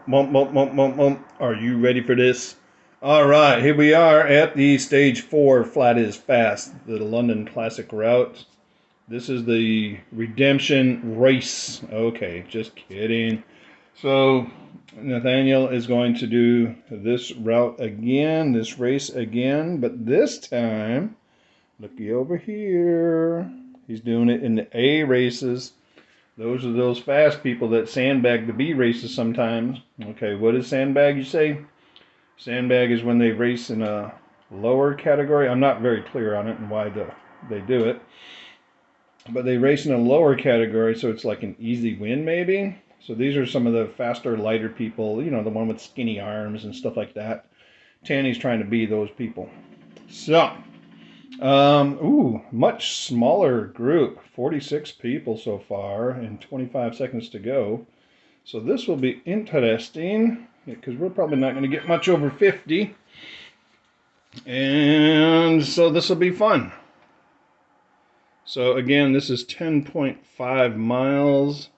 Mump, mump, mump, mump, mump. Are you ready for this? All right, here we are at the stage 4 flat is fast, the London Classic route. This is the redemption race. Okay, just kidding. So Nathaniel is going to do this route again, this race again, but this time, looky over here. He's doing it in the A races. Those are those fast people that sandbag the B races sometimes. Okay, what is sandbag, you say? Sandbag is when they race in a lower category. I'm not very clear on it and why they do it. But they race in a lower category, so it's like an easy win, maybe. So these are some of the faster, lighter people, the one with skinny arms and stuff like that. Tanny's trying to be those people. So, much smaller group, 46 people so far, and 25 seconds to go. So this will be interesting because we're probably not going to get much over 50. And so this will be fun. So again, this is 10.5 miles.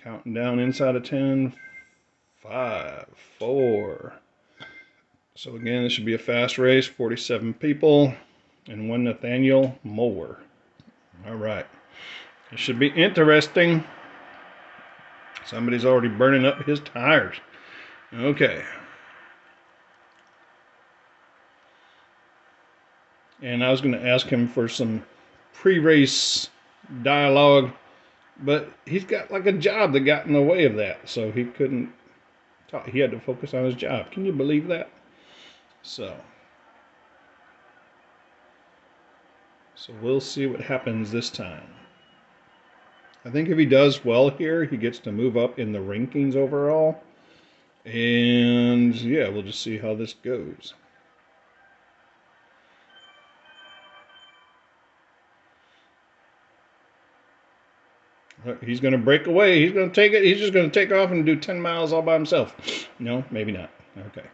Counting down inside of 10, 5, 4. So again, this should be a fast race, 47 people, and one Nathaniel mower. All right. It should be interesting. Somebody's already burning up his tires. Okay. And I was going to ask him for some pre-race dialogue, but he's got like a job that got in the way of that, so he couldn't talk. He had to focus on his job. Can you believe that? So we'll see what happens this time. I think if he does well here, he gets to move up in the rankings overall. And yeah, we'll just see how this goes. He's going to break away. He's going to take it. He's just going to take off and do 10 miles all by himself. No, maybe not. Okay.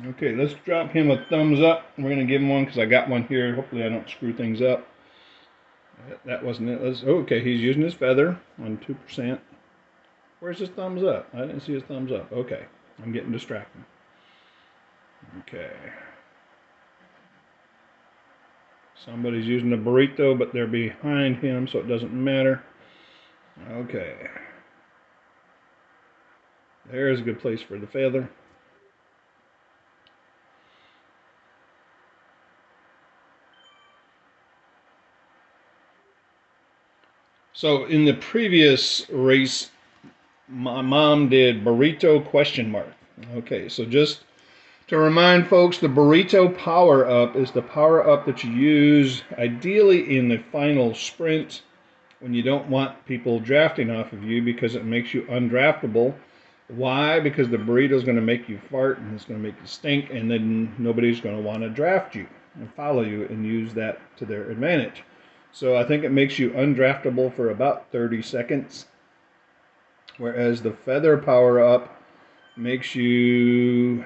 Okay, let's drop him a thumbs up. We're going to give him one because I got one here. Hopefully I don't screw things up. That wasn't it. Okay, he's using his feather on 2%. Where's his thumbs up? I didn't see his thumbs up. Okay, I'm getting distracted. Okay. Somebody's using a burrito, but they're behind him, so it doesn't matter. Okay. There's a good place for the feather. So in the previous race, my mom did burrito question mark. Okay, so just to remind folks, the burrito power up is the power up that you use ideally in the final sprint when you don't want people drafting off of you because it makes you undraftable. Why? Because the burrito is going to make you fart and it's going to make you stink, and then nobody's going to want to draft you and follow you and use that to their advantage. So I think it makes you undraftable for about 30 seconds. Whereas the feather power up makes you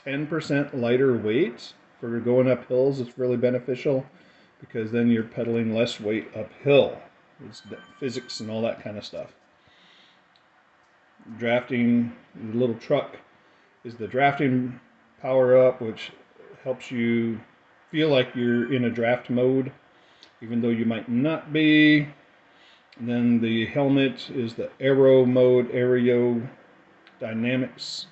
10% lighter weight for going up hills. It's really beneficial because then you're pedaling less weight uphill. It's physics and all that kind of stuff. Drafting, the little truck is the drafting power up, which helps you feel like you're in a draft mode, even though you might not be. And then the helmet is the aero mode, aerodynamics,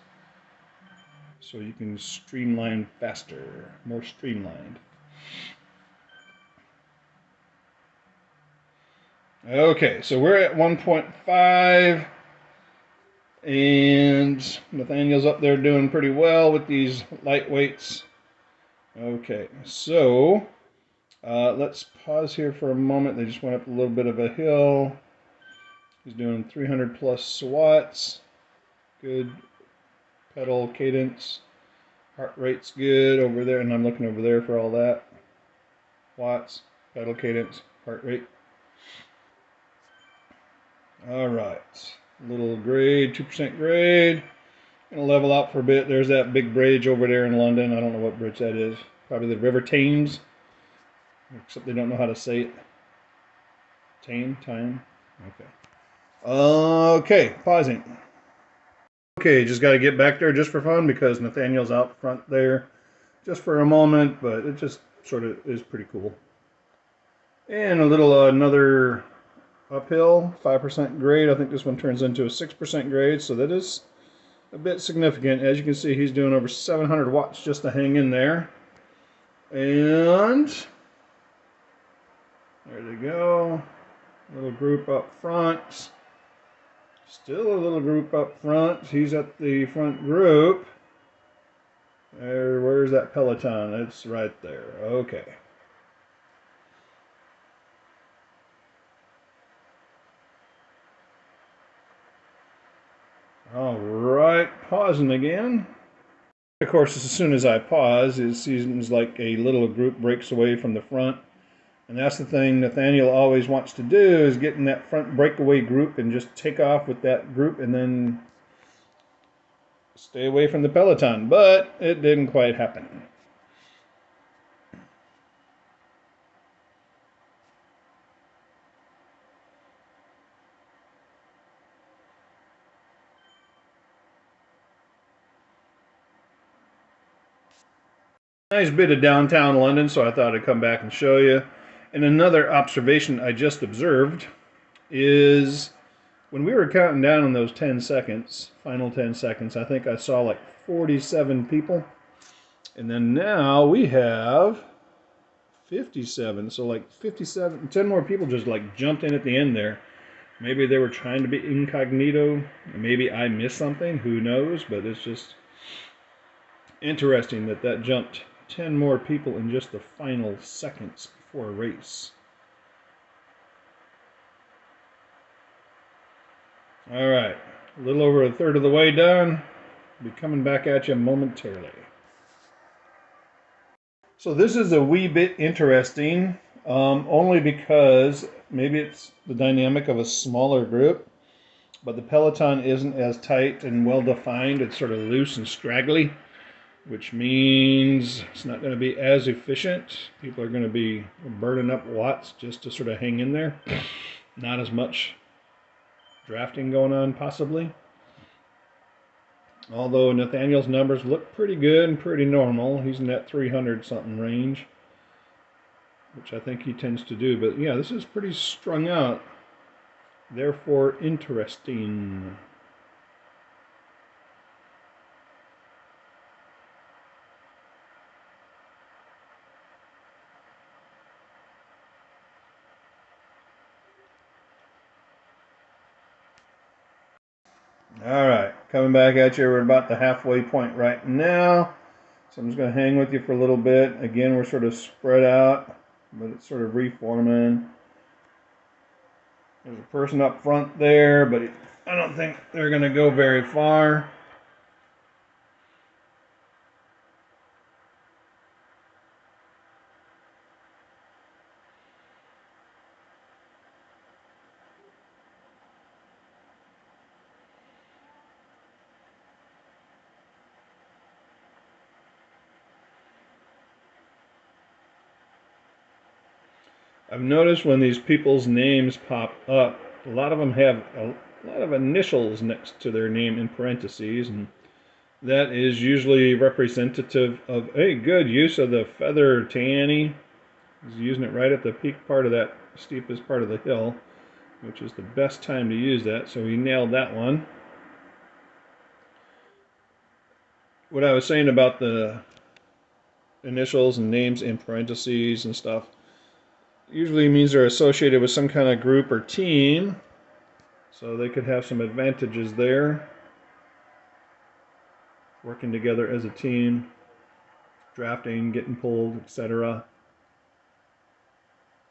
so you can streamline faster, more streamlined. Okay, so we're at 1.5, and Nathaniel's up there doing pretty well with these lightweights. Okay, so let's pause here for a moment. They just went up a little bit of a hill. He's doing 300 plus swats. Good pedal cadence. Heart rate's good over there, and I'm looking over there for all that. Watts, pedal cadence, heart rate. All right, little grade, 2% grade. Gonna level out for a bit. There's that big bridge over there in London. I don't know what bridge that is. Probably the River Thames, except they don't know how to say it. Time. Okay. Okay, pausing. Okay, just got to get back there just for fun because Nathaniel's out front there just for a moment, but it just sort of is pretty cool. And a little another uphill, 5% grade. I think this one turns into a 6% grade, so that is a bit significant. As you can see, he's doing over 700 watts just to hang in there. And there they go. Little group up front. Still a little group up front. He's at the front group. Where's that Peloton? It's right there. Okay. All right, pausing again. Of course, as soon as I pause, it seems like a little group breaks away from the front. And that's the thing Nathaniel always wants to do, is get in that front breakaway group and just take off with that group and then stay away from the Peloton. But it didn't quite happen. Nice bit of downtown London, so I thought I'd come back and show you. And another observation I just observed is when we were counting down on those 10 seconds, final 10 seconds, I think I saw like 47 people. And then now we have 57. So like 57, 10 more people just like jumped in at the end there. Maybe they were trying to be incognito. Maybe I missed something. Who knows? But it's just interesting that jumped 10 more people in just the final seconds before a race. All right, a little over a third of the way done. Be coming back at you momentarily. So this is a wee bit interesting, only because maybe it's the dynamic of a smaller group, but the Peloton isn't as tight and well defined. It's sort of loose and straggly, which means it's not going to be as efficient. People are going to be burning up watts just to sort of hang in there. Not as much drafting going on, possibly. Although Nathaniel's numbers look pretty good and pretty normal. He's in that 300 something range, which I think he tends to do. But yeah, this is pretty strung out. Therefore, interesting. All right, coming back at you. We're about the halfway point right now. So I'm just going to hang with you for a little bit. Again, we're sort of spread out, but it's sort of reforming. There's a person up front there, but I don't think they're going to go very far. I've noticed when these people's names pop up, a lot of them have a lot of initials next to their name in parentheses, and that is usually representative of a good use of the feather tanny. He's using it right at the peak part of that steepest part of the hill, which is the best time to use that, so he nailed that one. What I was saying about the initials and names in parentheses and stuff usually means they're associated with some kind of group or team, so they could have some advantages there, working together as a team, drafting, getting pulled, etc.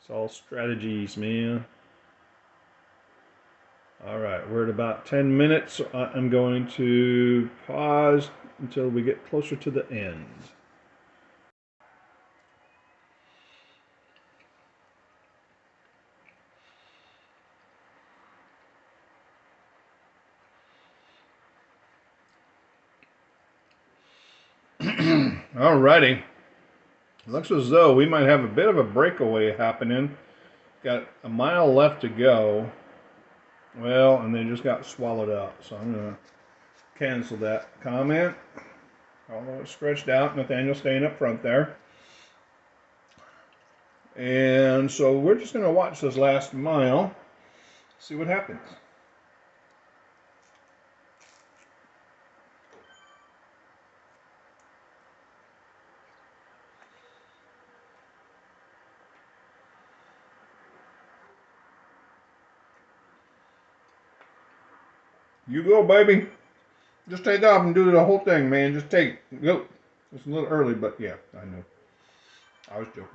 It's all strategies, man. All right, we're at about 10 minutes, so I'm going to pause, until we get closer to the end. Alrighty. Looks as though we might have a bit of a breakaway happening. Got a mile left to go. Well, and they just got swallowed out. So I'm going to cancel that comment. Although it's stretched out, Nathaniel staying up front there. And so we're just going to watch this last mile, see what happens. You go, baby. Just take off and do the whole thing, man. Just take it. Go. It's a little early, but yeah, I know. I was joking.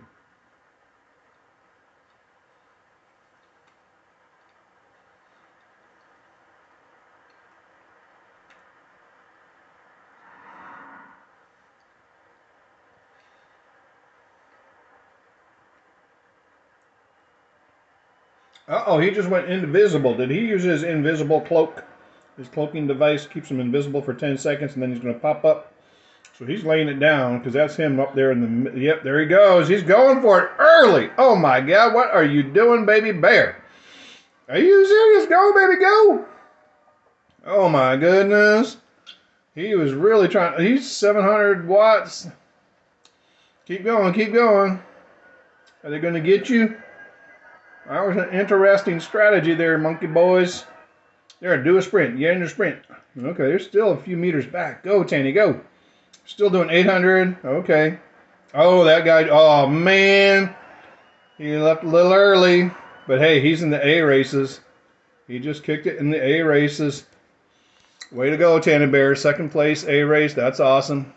Uh-oh, he just went invisible. Did he use his invisible cloak? His cloaking device keeps him invisible for 10 seconds, and then he's going to pop up. So he's laying it down, because that's him up there in the... Yep, there he goes. He's going for it early. Oh, my God. What are you doing, baby bear? Are you serious? Go, baby, go. Oh, my goodness. He was really trying... He's 700 watts. Keep going, keep going. Are they going to get you? That was an interesting strategy there, monkey boys. There, do a sprint. Get in your sprint. Okay, there's still a few meters back. Go, Tanny, go. Still doing 800. Okay. Oh, that guy. Oh, man. He left a little early. But, hey, he's in the A races. He just kicked it in the A races. Way to go, Tanny Bear. Second place A race. That's awesome.